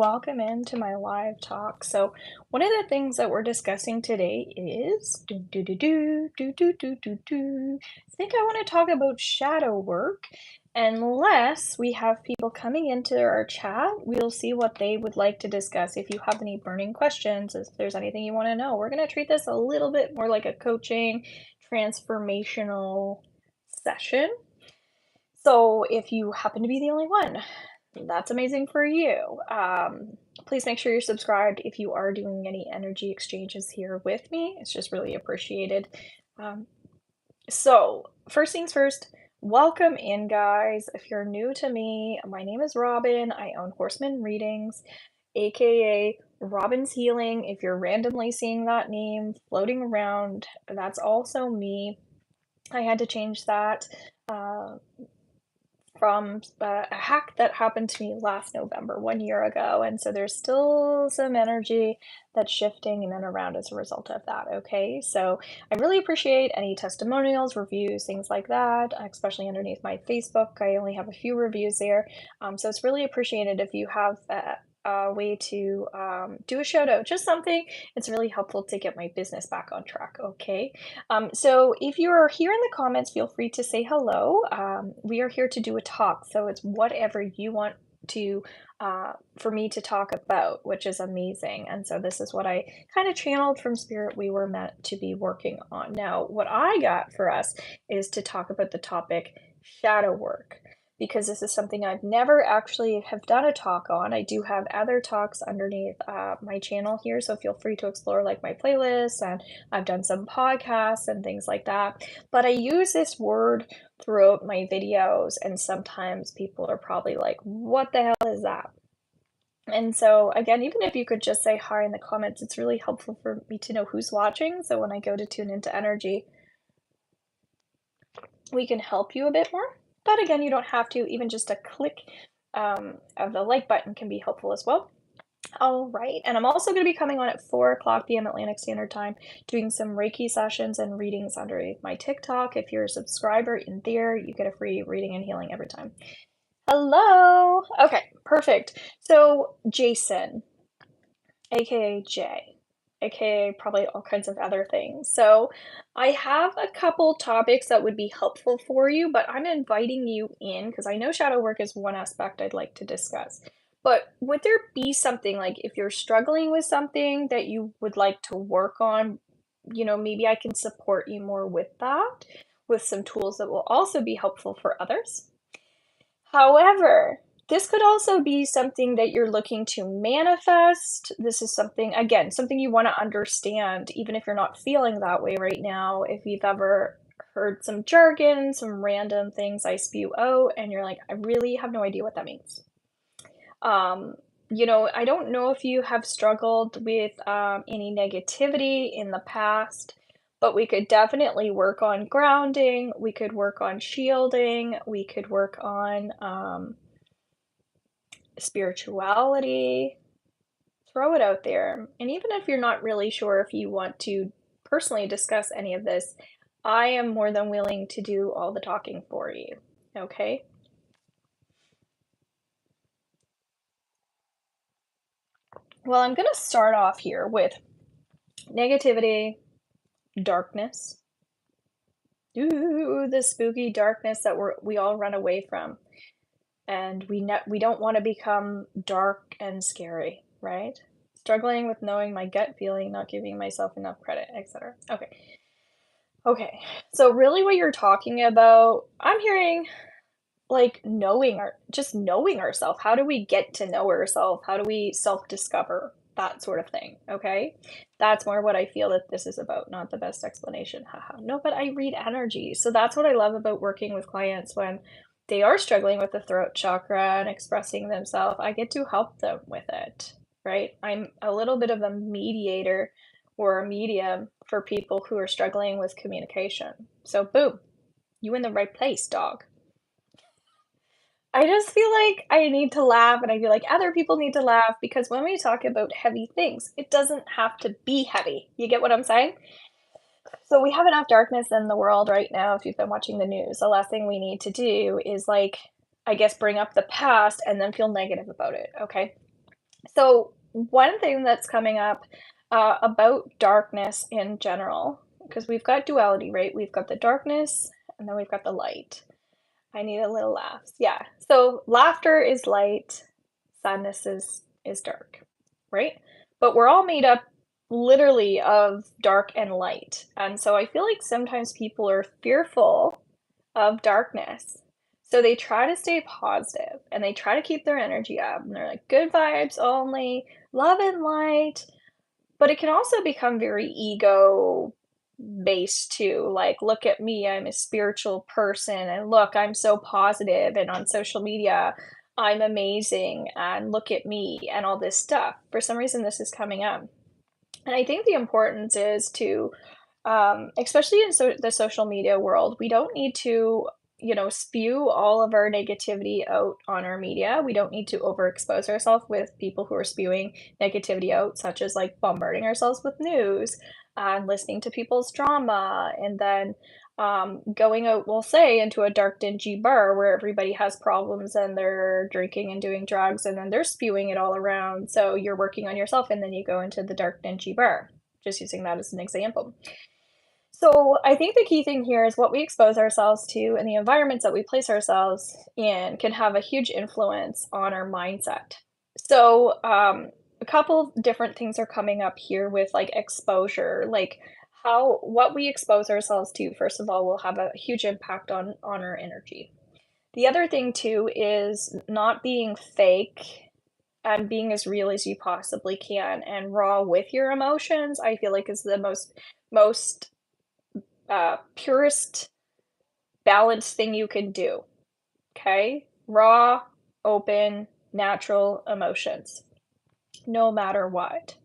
welcome into my live talk. So, one of the things that we're discussing today is I think I want to talk about shadow work. Unless we have people coming into our chat, we'll see what they would like to discuss. If you have any burning questions, if there's anything you want to know, we're going to treat this a little bit more like a coaching, transformational session. So, if you happen to be the only one, that's amazing for you. Please make sure you're subscribed if you are doing any energy exchanges here with me. It's just really appreciated. Um, so, first things first, welcome in, guys. If you're new to me, my name is Robin. I own Horseman Readings, aka Robin's Healing. If you're randomly seeing that name floating around, that's also me. I had to change that. Uh, from a hack that happened to me last November, 1 year ago. And so there's still some energy that's shifting in and around as a result of that. Okay. So I really appreciate any testimonials, reviews, things like that, especially underneath my Facebook. I only have a few reviews there. So it's really appreciated if you have a way to do a shout out, just something. It's really helpful to get my business back on track. Okay. So if you're here in the comments, feel free to say hello. We are here to do a talk, so it's whatever you want to for me to talk about, which is amazing. And so this is what I kind of channeled from spirit we were meant to be working on. Now, what I got for us is to talk about the topic shadow work, because this is something I've never actually have done a talk on. I do have other talks underneath my channel here, so feel free to explore like my playlists, and I've done some podcasts and things like that. But I use this word throughout my videos, and sometimes people are probably like, what the hell is that? And so again, even if you could just say hi in the comments, it's really helpful for me to know who's watching. So when I go to tune into energy, we can help you a bit more. But again, you don't have to. Even just a click of the like button can be helpful as well. All right, and I'm also going to be coming on at 4 p.m. Atlantic Standard Time, doing some Reiki sessions and readings underneath my TikTok. If you're a subscriber in there, you get a free reading and healing every time. Hello! Okay, perfect. So, Jason, aka Jay, aka probably all kinds of other things. So I have a couple topics that would be helpful for you, but I'm inviting you in because I know shadow work is one aspect I'd like to discuss. But would there be something like if you're struggling with something that you would like to work on, maybe I can support you more with that, with some tools that will also be helpful for others? However, this could also be something that you're looking to manifest. This is something, again, something you want to understand, even if you're not feeling that way right now. If you've ever heard some jargon, some random things I spew out, and you're like, I really have no idea what that means. I don't know if you have struggled with any negativity in the past, but we could definitely work on grounding. We could work on shielding. We could work on spirituality. Throw it out there. And even if you're not really sure if you want to personally discuss any of this, I am more than willing to do all the talking for you. Okay? Well, I'm going to start off here with negativity, darkness. Ooh, the spooky darkness that we all run away from. And we don't want to become dark and scary, right? Struggling with knowing my gut feeling, not giving myself enough credit, etc. Okay. Okay. So really what you're talking about, I'm hearing like just knowing ourselves. How do we get to know ourselves? How do we self-discover? That sort of thing. Okay. That's more what I feel that this is about, not the best explanation. Haha. No, but I read energy. So that's what I love about working with clients when they are struggling with the throat chakra and expressing themselves. I get to help them with it, right? I'm a little bit of a mediator or a medium for people who are struggling with communication. So boom, you in the right place, dog. I just feel like I need to laugh, and I feel like other people need to laugh because when we talk about heavy things, it doesn't have to be heavy. You get what I'm saying? So we have enough darkness in the world right now if you've been watching the news. The last thing we need to do is, like, I guess, bring up the past and then feel negative about it, okay? So, one thing that's coming up about darkness in general, because we've got duality, right? We've got the darkness and then we've got the light. I need a little laugh. Yeah. So, laughter is light, sadness is dark, right? But we're all made up literally of dark and light. And so I feel like sometimes people are fearful of darkness. So they try to stay positive and they try to keep their energy up. And they're like, good vibes only, love and light. But it can also become very ego based too. Like, look at me, I'm a spiritual person. And look, I'm so positive. And on social media, I'm amazing. And look at me and all this stuff. For some reason, this is coming up. And I think the importance is to especially in the social media world, we don't need to, spew all of our negativity out on our media. We don't need to overexpose ourselves with people who are spewing negativity out, such as like bombarding ourselves with news and listening to people's drama, and then going out, we'll say, into a dark, dingy bar where everybody has problems and they're drinking and doing drugs, and then they're spewing it all around. So you're working on yourself, and then you go into the dark, dingy bar. Just using that as an example. So I think the key thing here is what we expose ourselves to and the environments that we place ourselves in can have a huge influence on our mindset. So a couple different things are coming up here with like exposure, like how what we expose ourselves to, first of all, will have a huge impact on our energy. The other thing too is not being fake and being as real as you possibly can and raw with your emotions. I feel like is the most purest, balanced thing you can do. Okay? Raw, open, natural emotions, no matter what.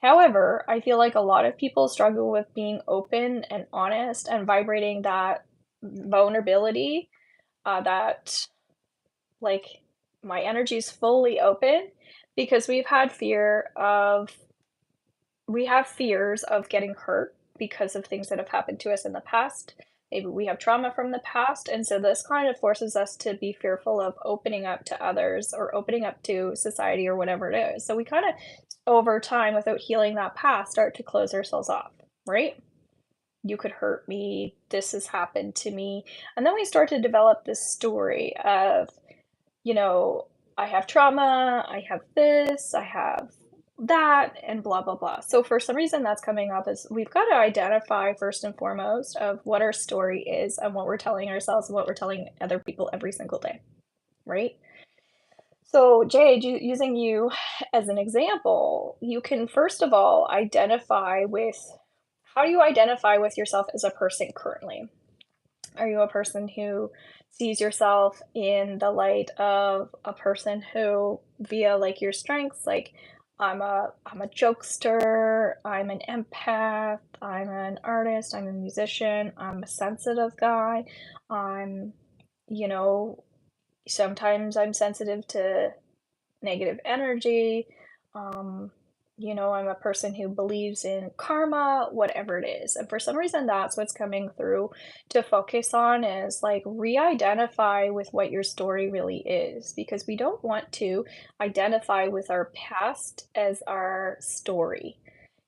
However, I feel like a lot of people struggle with being open and honest and vibrating that vulnerability, that like my energy is fully open because we have fears of getting hurt because of things that have happened to us in the past. Maybe we have trauma from the past, and so this kind of forces us to be fearful of opening up to others or opening up to society or whatever it is. So we kind of, over time, without healing that past, start to close ourselves off, right? You could hurt me. This has happened to me. And then we start to develop this story of, you know, I have trauma, I have this, I have that, and blah, blah, blah. So for some reason that's coming up is we've got to identify first and foremost of what our story is and what we're telling ourselves and what we're telling other people every single day, right? So Jade, using you as an example, you can first of all identify with how do you identify with yourself as a person currently? Are you a person who sees yourself in the light of a person who via like your strengths, like I'm a jokester, I'm an empath, I'm an artist, I'm a musician, I'm a sensitive guy, I'm, you know, sometimes I'm sensitive to negative energy. Um, I'm a person who believes in karma, whatever it is. And for some reason, that's what's coming through to focus on is like re identify with what your story really is, because we don't want to identify with our past as our story.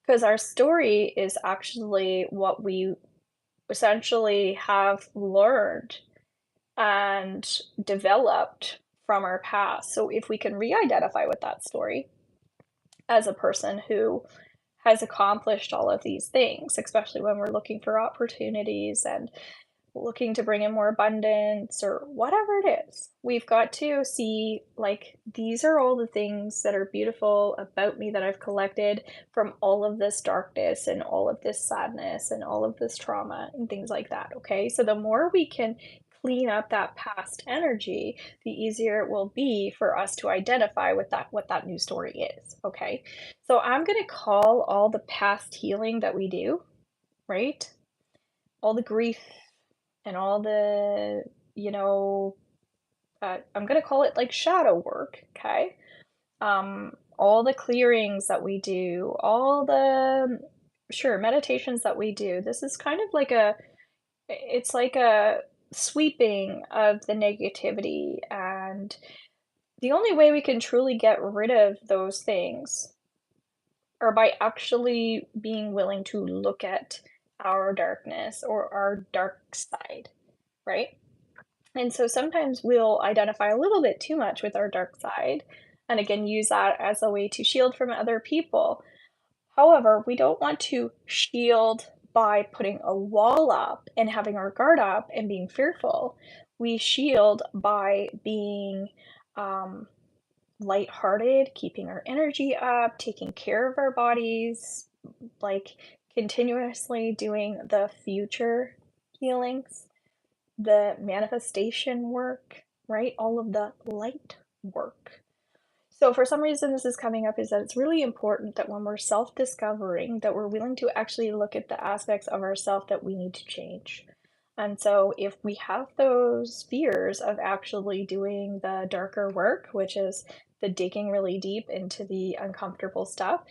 Because our story is actually what we essentially have learned and developed from our past. So if we can re-identify with that story as a person who has accomplished all of these things, especially when we're looking for opportunities and looking to bring in more abundance or whatever it is, we've got to see like these are all the things that are beautiful about me that I've collected from all of this darkness and all of this sadness and all of this trauma and things like that. Okay, so the more we can clean up that past energy, the easier it will be for us to identify with that what that new story is. Okay, so I'm going to call all the past healing that we do, right, all the grief and all the, you know, I'm gonna call it like shadow work, okay? All the clearings that we do, all the, sure, meditations that we do. This is kind of like it's like a sweeping of the negativity and The only way we can truly get rid of those things are by actually being willing to look at our darkness or our dark side, right? And so sometimes we'll identify a little bit too much with our dark side, and again, use that as a way to shield from other people. However, we don't want to shield by putting a wall up and having our guard up and being fearful. We shield by being um, lighthearted, keeping our energy up, taking care of our bodies, like continuously doing the future healings, the manifestation work, right? All of the light work. So for some reason this is coming up is that it's really important that when we're self-discovering, that we're willing to actually look at the aspects of ourself that we need to change. And so if we have those fears of actually doing the darker work, which is the digging really deep into the uncomfortable stuff,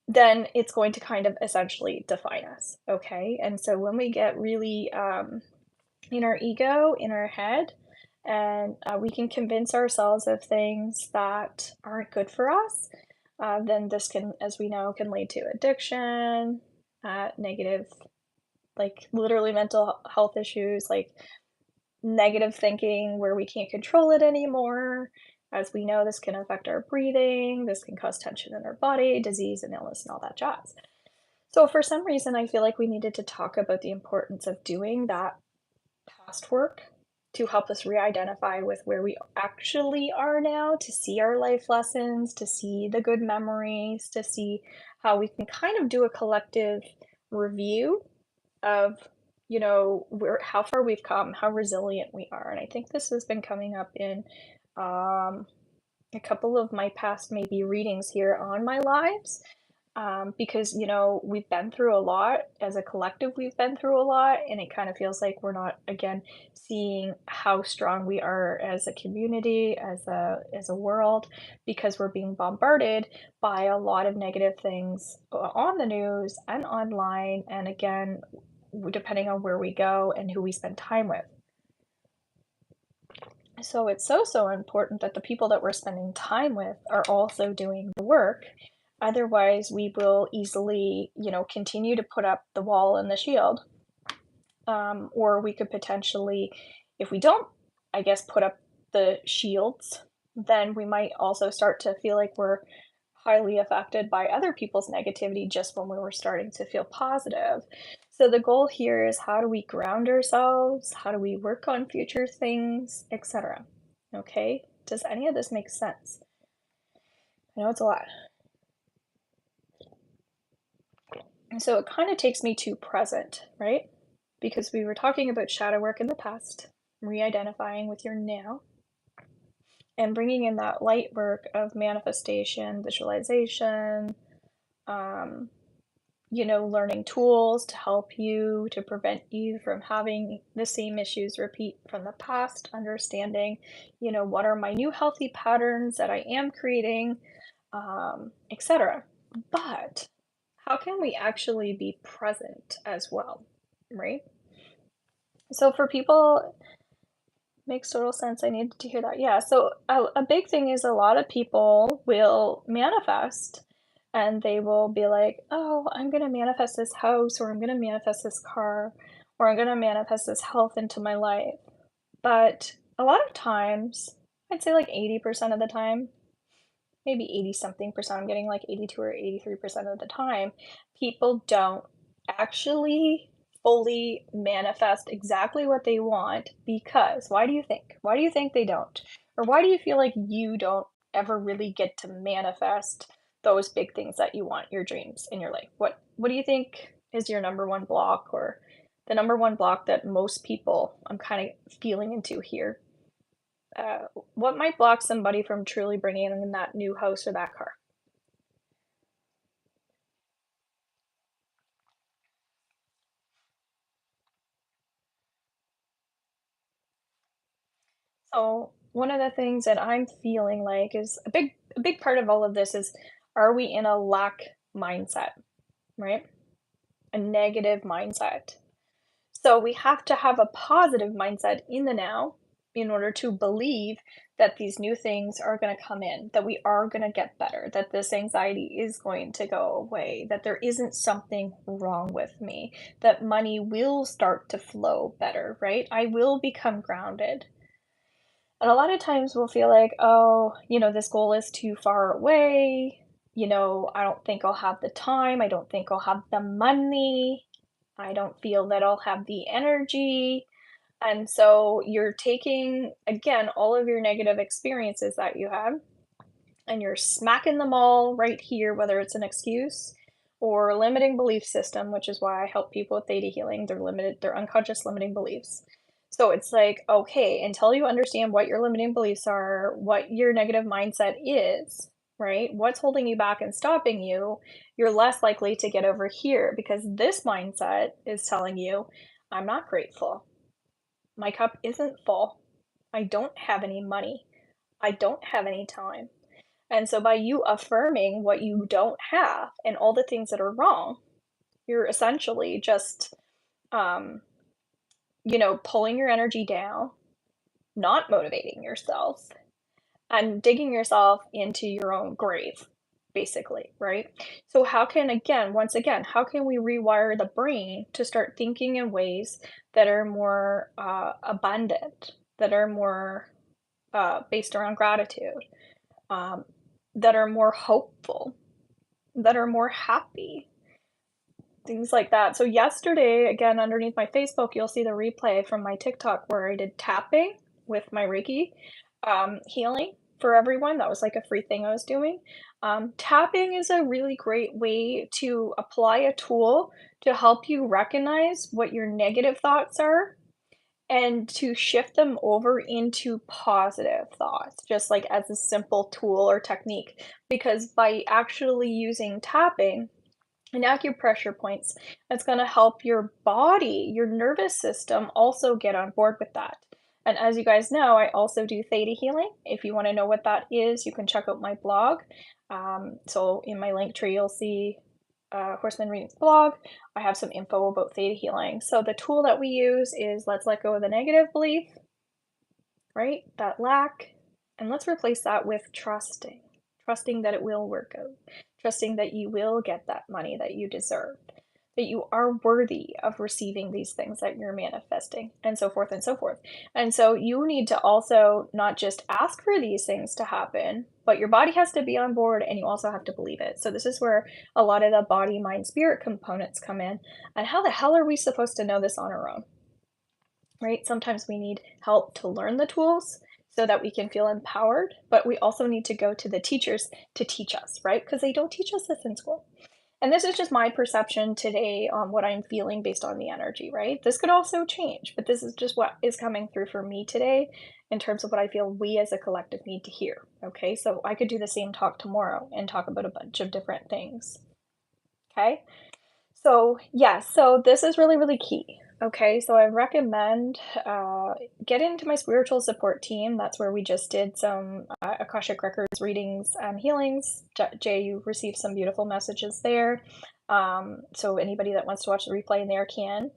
then it's going to kind of essentially define us, okay? And so when we get really in our ego, in our head, and we can convince ourselves of things that aren't good for us, then this can, as we know, can lead to addiction, negative, like literally mental health issues, like negative thinking where we can't control it anymore. As we know, this can affect our breathing, this can cause tension in our body, disease and illness, and all that jazz. So, for some reason, I feel like we needed to talk about the importance of doing that past work to help us re-identify with where we actually are now, to see our life lessons, to see the good memories, to see how we can kind of do a collective review of, where how far we've come, how resilient we are. And I think this has been coming up in um, a couple of my past maybe readings here on my lives, because we've been through a lot as a collective. We've been through a lot, and it kind of feels like we're not again seeing how strong we are as a community, as a world, because we're being bombarded by a lot of negative things on the news and online, and again, depending on where we go and who we spend time with. So it's so important that the people that we're spending time with are also doing the work. Otherwise, we will easily, continue to put up the wall and the shield. Or we could potentially, if we don't, I guess, put up the shields, then we might also start to feel like we're highly affected by other people's negativity just when we were starting to feel positive. So the goal here is how do we ground ourselves? How do we work on future things, etc. Okay? Does any of this make sense? I know it's a lot. And so it kind of takes me to present, right? Because we were talking about shadow work in the past, re-identifying with your now, and bringing in that light work of manifestation, visualization, um, learning tools to help you, to prevent you from having the same issues repeat from the past, understanding, what are my new healthy patterns that I am creating, etc. But how can we actually be present as well, right? So for people, makes total sense. I needed to hear that. Yeah. So a big thing is a lot of people will manifest and they will be like, oh, I'm going to manifest this house, or I'm going to manifest this car, or I'm going to manifest this health into my life. But a lot of times, I'd say like 80% of the time, maybe 80 something percent, I'm getting like 82 or 83% of the time, people don't actually fully manifest exactly what they want. Because why do you think? Why do you think they don't? Or why do you feel like you don't ever really get to manifest those big things that you want, your dreams in your life? What do you think is your number one block, or the number one block that most people, I'm kind of feeling into here? What might block somebody from truly bringing in that new house or that car? So one of the things that I'm feeling like is a big part of all of this is, are we in a lack mindset, right? A negative mindset. So we have to have a positive mindset in the now, in order to believe that these new things are going to come in, that we are going to get better, that this anxiety is going to go away, that there isn't something wrong with me, that money will start to flow better, right? I will become grounded. And a lot of times we'll feel like, oh, this goal is too far away. I don't think I'll have the time. I don't think I'll have the money. I don't feel that I'll have the energy. And so you're taking, again, all of your negative experiences that you had and you're smacking them all right here, whether it's an excuse or a limiting belief system, which is why I help people with theta healing. They're unconscious limiting beliefs. So it's like, okay, until you understand what your limiting beliefs are, what your negative mindset is, right? What's holding you back and stopping you, you're less likely to get over here because this mindset is telling you, I'm not grateful. My cup isn't full. I don't have any money. I don't have any time. And so by you affirming what you don't have and all the things that are wrong, you're essentially just, um, pulling your energy down, not motivating yourself, and digging yourself into your own grave, basically, right? So once again, how can we rewire the brain to start thinking in ways that are more abundant, that are more based around gratitude, um, that are more hopeful, that are more happy, things like that. So yesterday, again, underneath my Facebook, you'll see the replay from my TikTok where I did tapping with my Reiki healing for everyone. That was like a free thing I was doing. Tapping is a really great way to apply a tool to help you recognize what your negative thoughts are and to shift them over into positive thoughts, just like as a simple tool or technique. Because by actually using tapping and acupressure points, it's going to help your body, your nervous system also get on board with that. And as you guys know, I also do theta healing. If you want to know what that is, you can check out my blog. So in my link tree, you'll see Horseman Readings blog. I have some info about theta healing. So the tool that we use is let's let go of the negative belief, right? That lack, and let's replace that with trusting that it will work out, trusting that you will get that money that you deserve, that you are worthy of receiving these things that you're manifesting, and so forth and so forth. And so you need to also not just ask for these things to happen, but your body has to be on board and you also have to believe it. So this is where a lot of the body, mind, spirit components come in. And how the hell are we supposed to know this on our own? Right? Sometimes we need help to learn the tools so that we can feel empowered, but we also need to go to the teachers to teach us, right? Because they don't teach us this in school. And this is just my perception today on what I'm feeling based on the energy, right? This could also change, but this is just what is coming through for me today in terms of what I feel we as a collective need to hear. Okay, so I could do the same talk tomorrow and talk about a bunch of different things. Okay, so yeah, so this is really, really key. Okay, so I recommend get into my spiritual support team. That's where we just did some Akashic Records readings and healings. Jay, you received some beautiful messages there. So anybody that wants to watch the replay in there can.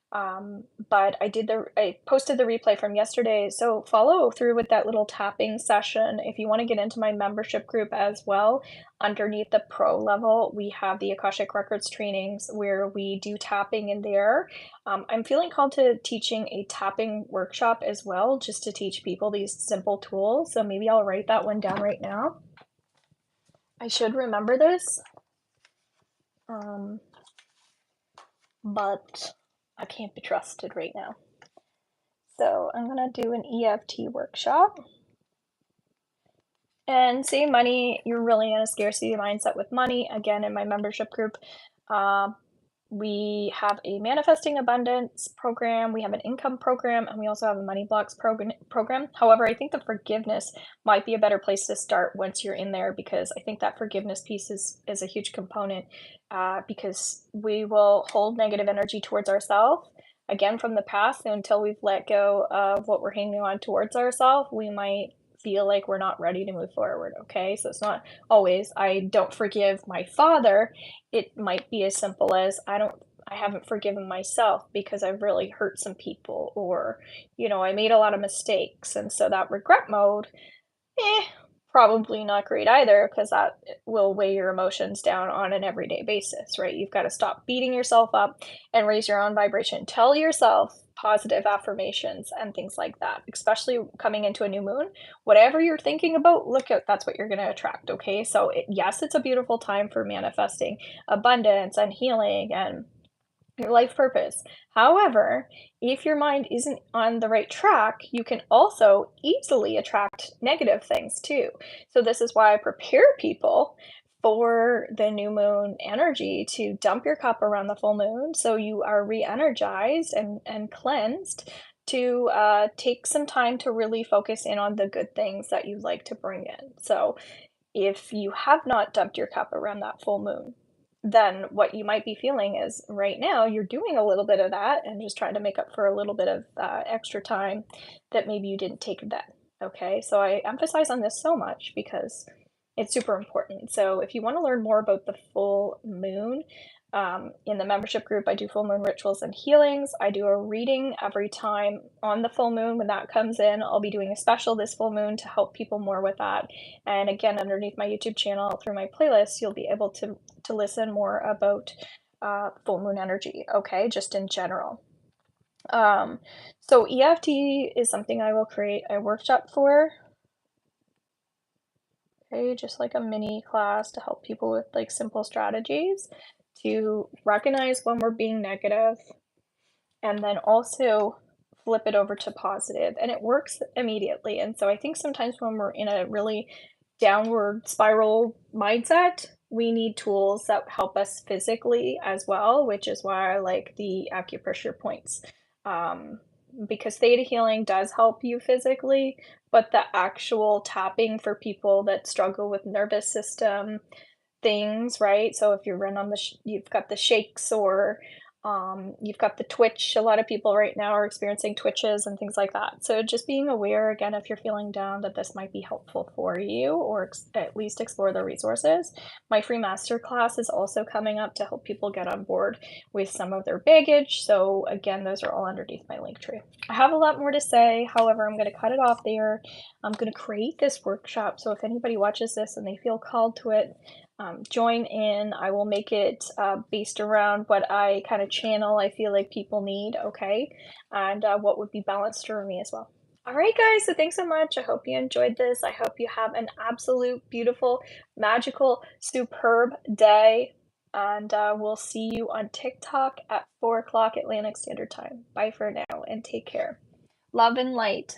But I posted the replay from yesterday. So follow through with that little tapping session. If you want to get into my membership group as well, underneath the pro level, we have the Akashic Records trainings where we do tapping in there. I'm feeling called to teaching a tapping workshop as well, just to teach people these simple tools. So maybe I'll write that one down right now. I should remember this. But I can't be trusted right now. So I'm going to do an EFT workshop. And save money, you're really in a scarcity mindset with money. Again, in my membership group, we have a manifesting abundance program, we have an income program, and we also have a money blocks program. However, I think the forgiveness might be a better place to start once you're in there, because I think that forgiveness piece is a huge component, because we will hold negative energy towards ourselves again from the past. So until we've let go of what we're hanging on towards ourselves, we might feel like we're not ready to move forward. Okay, so it's not always I don't forgive my father. It might be as simple as I haven't forgiven myself because I've really hurt some people, or, I made a lot of mistakes. And so that regret mode, Eh, probably not great either, because that will weigh your emotions down on an everyday basis, right? You've got to stop beating yourself up and raise your own vibration. Tell yourself positive affirmations and things like that, especially coming into a new moon. Whatever you're thinking about, look at that's what you're going to attract, okay? So, yes, it's a beautiful time for manifesting abundance and healing and your life purpose. However, if your mind isn't on the right track, you can also easily attract negative things too. So, this is why I prepare people for the new moon energy to dump your cup around the full moon so you are re energized and cleansed to take some time to really focus in on the good things that you'd like to bring in. So, if you have not dumped your cup around that full moon, then what you might be feeling is right now you're doing a little bit of that and just trying to make up for a little bit of extra time that maybe you didn't take then. Okay, so I emphasize on this so much because it's super important. So if you want to learn more about the full moon, in the membership group, I do full moon rituals and healings. I do a reading every time on the full moon. When that comes in, I'll be doing a special this full moon to help people more with that. And again, underneath my YouTube channel through my playlist, you'll be able to listen more about full moon energy. Okay, just in general. So EFT is something I will create a workshop for. Okay, just like a mini class to help people with like simple strategies to recognize when we're being negative and then also flip it over to positive, and it works immediately. And so I think sometimes when we're in a really downward spiral mindset, we need tools that help us physically as well, which is why I like the acupressure points. Um, because theta healing does help you physically, but the actual tapping for people that struggle with nervous system things, right? So if you're run on you've got the shakes or you've got the twitch. A lot of people right now are experiencing twitches and things like that. So just being aware again, if you're feeling down, that this might be helpful for you, or at least explore the resources. My free masterclass is also coming up to help people get on board with some of their baggage. So again, those are all underneath my link tree. I have a lot more to say. However, I'm going to cut it off there. I'm going to create this workshop. So if anybody watches this and they feel called to it, join in. I will make it based around what I kind of channel I feel like people need, okay? And what would be balanced for me as well. All right, guys, so thanks so much. I hope you enjoyed this. I hope you have an absolute, beautiful, magical, superb day. And we'll see you on TikTok at 4 o'clock Atlantic Standard Time. Bye for now and take care. Love and light.